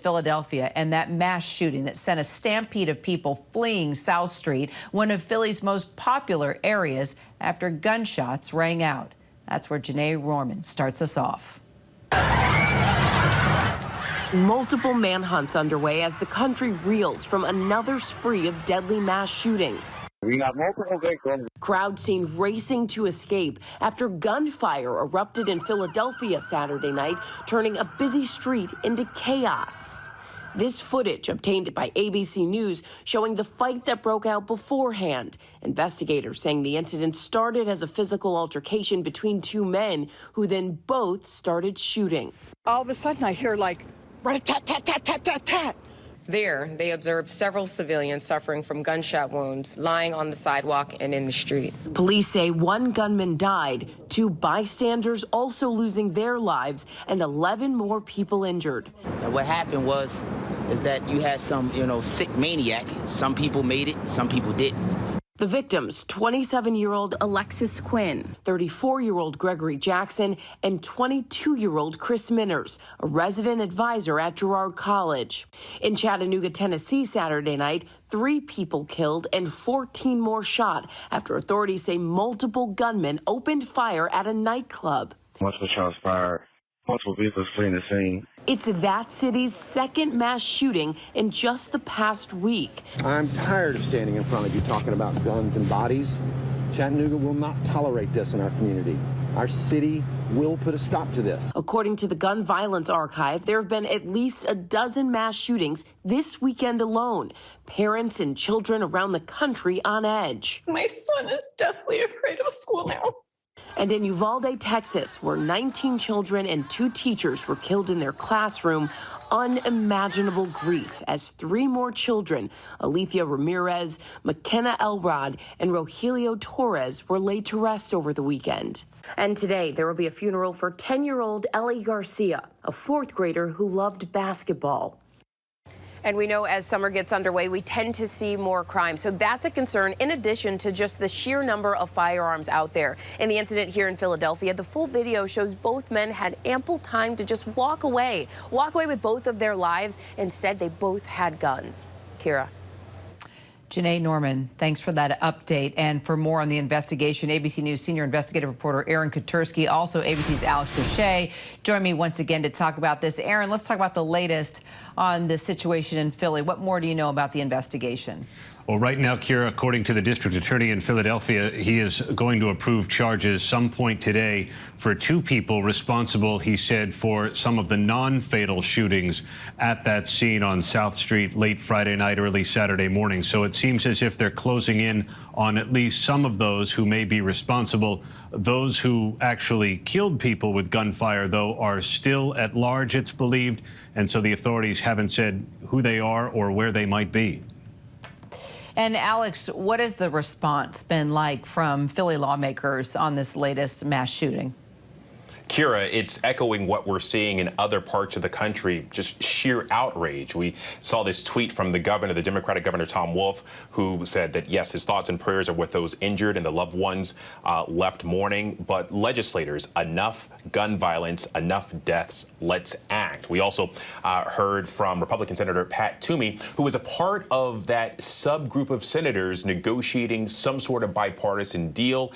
Philadelphia and that mass shooting that sent a stampede of people fleeing South Street, one of Philly's most popular areas, after gunshots rang out. That's where Janae Norman starts us off. Multiple manhunts underway as the country reels from another spree of deadly mass shootings. We got multiple victims. Crowd seen racing to escape after gunfire erupted in Philadelphia Saturday night, turning a busy street into chaos. This footage obtained by ABC News showing the fight that broke out beforehand. Investigators saying the incident started as a physical altercation between two men who then both started shooting. All of a sudden I hear like, rat-a-tat-tat-tat-tat-tat. There, they observed several civilians suffering from gunshot wounds lying on the sidewalk and in the street. Police say one gunman died, two bystanders also losing their lives, and 11 more people injured. And what happened is that you had some, sick maniac. Some people made it, some people didn't. The victims, 27-year-old Alexis Quinn, 34-year-old Gregory Jackson, and 22-year-old Chris Minners, a resident advisor at Girard College. In Chattanooga, Tennessee, Saturday night, 3 people killed and 14 more shot after authorities say multiple gunmen opened fire at a nightclub. Multiple shots fired. Multiple vehicles fleeing the scene. It's that city's second mass shooting in just the past week. I'm tired of standing in front of you talking about guns and bodies. Chattanooga will not tolerate this in our community. Our city will put a stop to this. According to the Gun Violence Archive, there have been at least a dozen mass shootings this weekend alone. Parents and children around the country on edge. My son is deathly afraid of school now. And in Uvalde, Texas, where 19 children and 2 teachers were killed in their classroom, unimaginable grief as 3 more children, Alethea Ramirez, McKenna Elrod, and Rogelio Torres, were laid to rest over the weekend. And today, there will be a funeral for 10-year-old Ellie Garcia, a 4th grader who loved basketball. And we know as summer gets underway, we tend to see more crime. So that's a concern, in addition to just the sheer number of firearms out there. In the incident here in Philadelphia, the full video shows both men had ample time to just walk away with both of their lives. Instead, they both had guns. Kira. Janae Norman, thanks for that update. And for more on the investigation, ABC News Senior Investigative reporter Aaron Katersky, also ABC's Alex Presha, join me once again to talk about this. Aaron, let's talk about the latest on the situation in Philly. What more do you know about the investigation? Well, right now, Kira, according to the district attorney in Philadelphia, he is going to approve charges some point today for 2 people responsible, he said, for some of the non-fatal shootings at that scene on South Street late Friday night, early Saturday morning. So it seems as if they're closing in on at least some of those who may be responsible. Those who actually killed people with gunfire, though, are still at large, it's believed. And so the authorities haven't said who they are or where they might be. And Alex, what has the response been like from Philly lawmakers on this latest mass shooting? Kira, it's echoing what we're seeing in other parts of the country, just sheer outrage. We saw this tweet from the governor, the Democratic Governor Tom Wolf, who said that, yes, his thoughts and prayers are with those injured and the loved ones left mourning. But legislators, enough gun violence, enough deaths, let's act. We also heard from Republican Senator Pat Toomey, who was a part of that subgroup of senators negotiating some sort of bipartisan deal.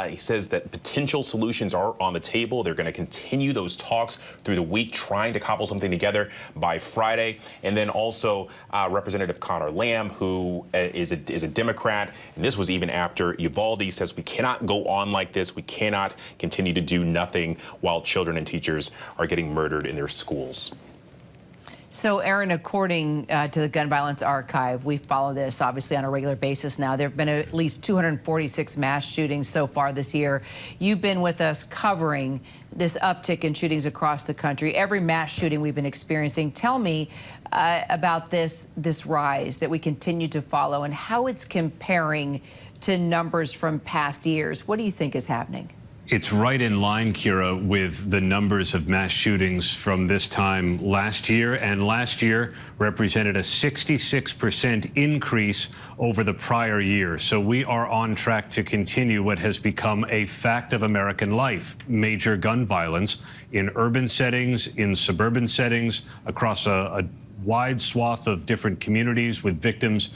He says that potential solutions are on the table. They're going to continue those talks through the week, trying to cobble something together by Friday. And then also Representative Connor Lamb, who is a Democrat. And this was even after Uvalde says we cannot go on like this. We cannot continue to do nothing while children and teachers are getting murdered in their schools. So, Aaron, according to the Gun Violence Archive, we follow this obviously on a regular basis now. There have been at least 246 mass shootings so far this year. You've been with us covering this uptick in shootings across the country, every mass shooting we've been experiencing. Tell me about this rise that we continue to follow and how it's comparing to numbers from past years. What do you think is happening? It's right in line, Kira, with the numbers of mass shootings from this time last year. And last year represented a 66% increase over the prior year. So we are on track to continue what has become a fact of American life, major gun violence in urban settings, in suburban settings, across a wide swath of different communities with victims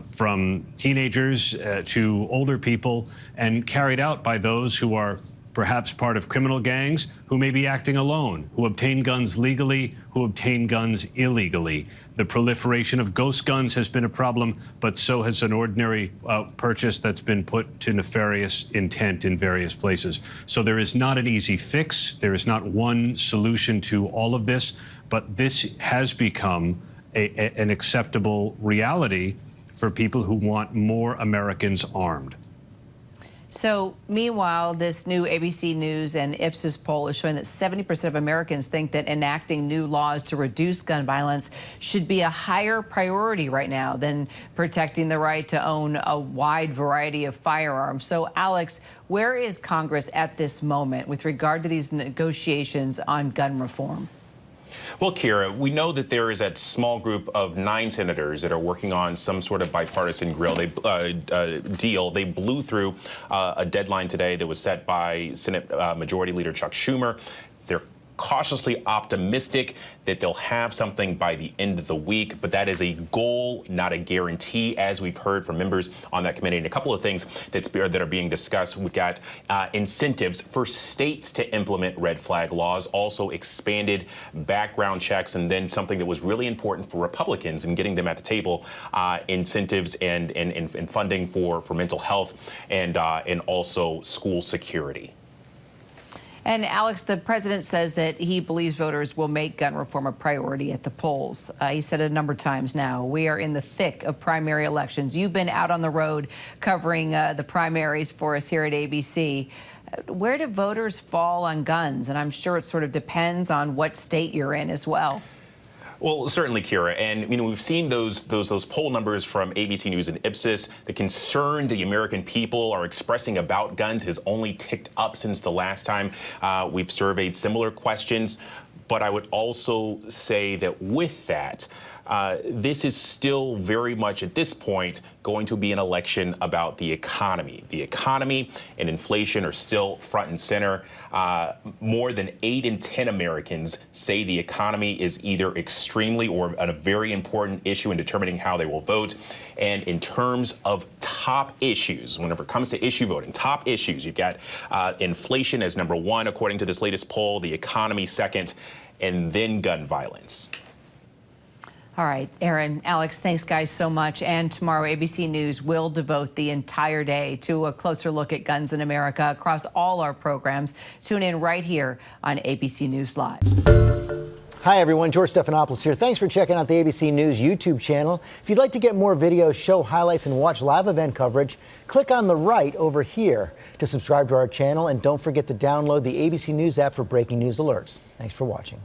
from teenagers to older people, and carried out by those who are perhaps part of criminal gangs, who may be acting alone, who obtain guns legally, who obtain guns illegally. The proliferation of ghost guns has been a problem, but so has an ordinary purchase that's been put to nefarious intent in various places. So there is not an easy fix. There is not one solution to all of this, but this has become an acceptable reality for people who want more Americans armed. So, meanwhile, this new ABC News and Ipsos poll is showing that 70% of Americans think that enacting new laws to reduce gun violence should be a higher priority right now than protecting the right to own a wide variety of firearms. So, Alex, where is Congress at this moment with regard to these negotiations on gun reform? Well, Kira, we know that there is that small group of 9 senators that are working on some sort of bipartisan deal. They blew through a deadline today that was set by Senate Majority Leader Chuck Schumer. They're cautiously optimistic that they'll have something by the end of the week, but that is a goal, not a guarantee, as we've heard from members on that committee. And a couple of things that are being discussed. We've got incentives for states to implement red flag laws, also expanded background checks, and then something that was really important for Republicans in getting them at the table, incentives and funding for mental health and also school security. And Alex, the president says that he believes voters will make gun reform a priority at the polls. He said it a number of times now. We are in the thick of primary elections. You've been out on the road covering the primaries for us here at ABC. Where do voters fall on guns? And I'm sure it sort of depends on what state you're in as well. Well, certainly, Kira, and we've seen those poll numbers from ABC News and Ipsos. The concern the American people are expressing about guns has only ticked up since the last time we've surveyed similar questions. But I would also say that with that, this is still very much at this point going to be an election about the economy. The economy and inflation are still front and center. More than 8 in 10 Americans say the economy is either extremely or a very important issue in determining how they will vote. And in terms of top issues, whenever it comes to issue voting, top issues, you've got inflation as number 1, according to this latest poll, the economy second, and then gun violence. All right, Aaron, Alex, thanks, guys, so much. And tomorrow, ABC News will devote the entire day to a closer look at guns in America across all our programs. Tune in right here on ABC News Live. Hi, everyone. George Stephanopoulos here. Thanks for checking out the ABC News YouTube channel. If you'd like to get more videos, show highlights, and watch live event coverage, click on the right over here to subscribe to our channel. And don't forget to download the ABC News app for breaking news alerts. Thanks for watching.